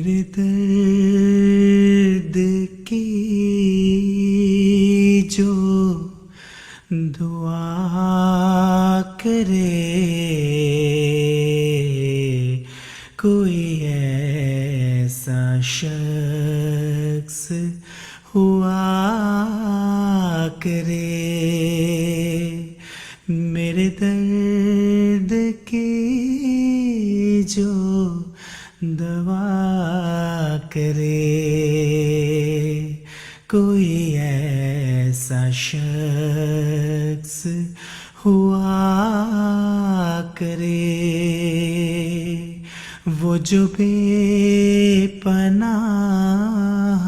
میرے درد کی جو دعا کرے، کوئی ایسا شخص ہوا کرے، میرے درد کی جو دوا کرے، کوئی ایسا شخص ہوا کرے، وہ جو بے پناہ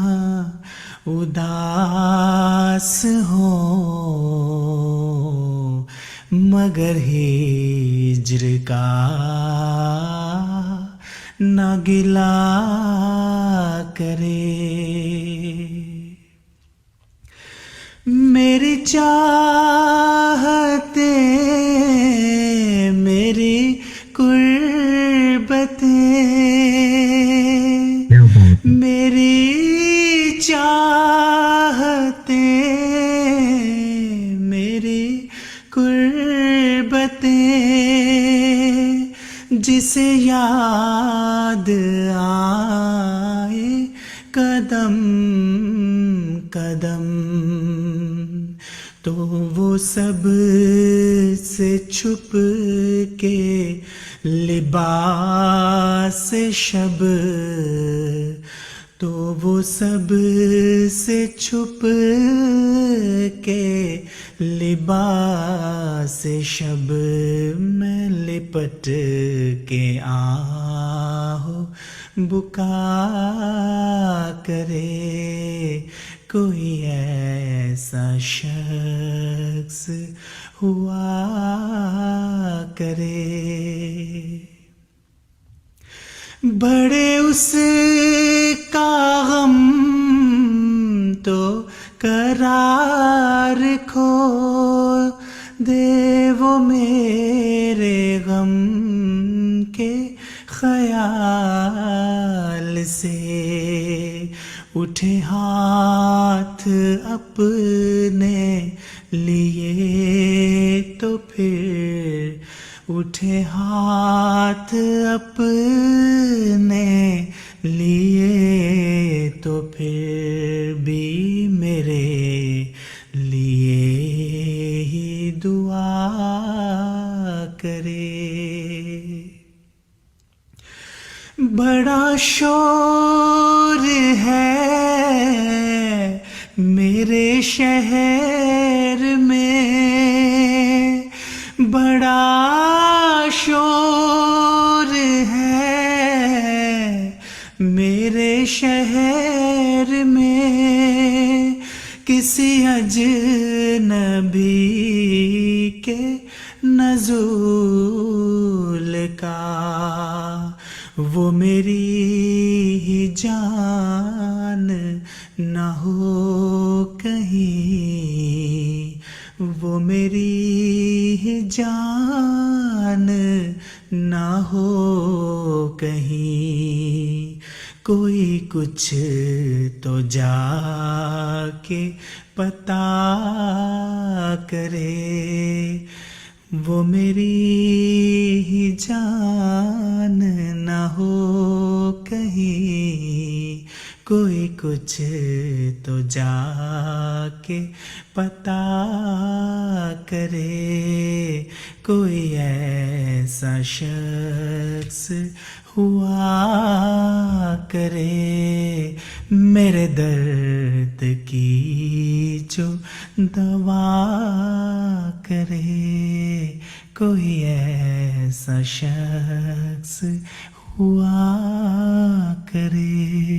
اداس ہو، مگر ہجر کا نہ گلا کرے، میری چاہتیں میری قربتیں، میری چاہتیں میری قربتیں، جسے یاد آئے قدم قدم، تو وہ سب سے چھپ کے لباس شب، تو وہ سب سے چھپ کے لباس شب میں لپٹ کے آہو بکا کرے، کوئی ایسا شخص ہوا کرے، بڑے اس کا غم تو قرار کھو دے، وہ میرے غم کے خیال سے اٹھے ہاتھ اپنے لیے، تو پھر اٹھے ہاتھ اپنے لیے، تو پھر بھی میرے لیے ہی دعا کرے، بڑا شور ہے میرے شہر میں، بڑا شور ہے میرے شہر میں، کسی اجنبی کے نزول کا، وہ میری ہی جان نہ ہو کہیں، وہ میری ہی جان نہ ہو کہیں، کوئی کچھ تو جا کے پتا کرے، وہ میری ہی جان نہ ہو کہیں، کوئی کچھ تو جا کے پتا کرے، کوئی ایسا شخص ہوا کرے، میرے درد کی جو دوا کرے، کوئی ایسا شخص ہوا کرے۔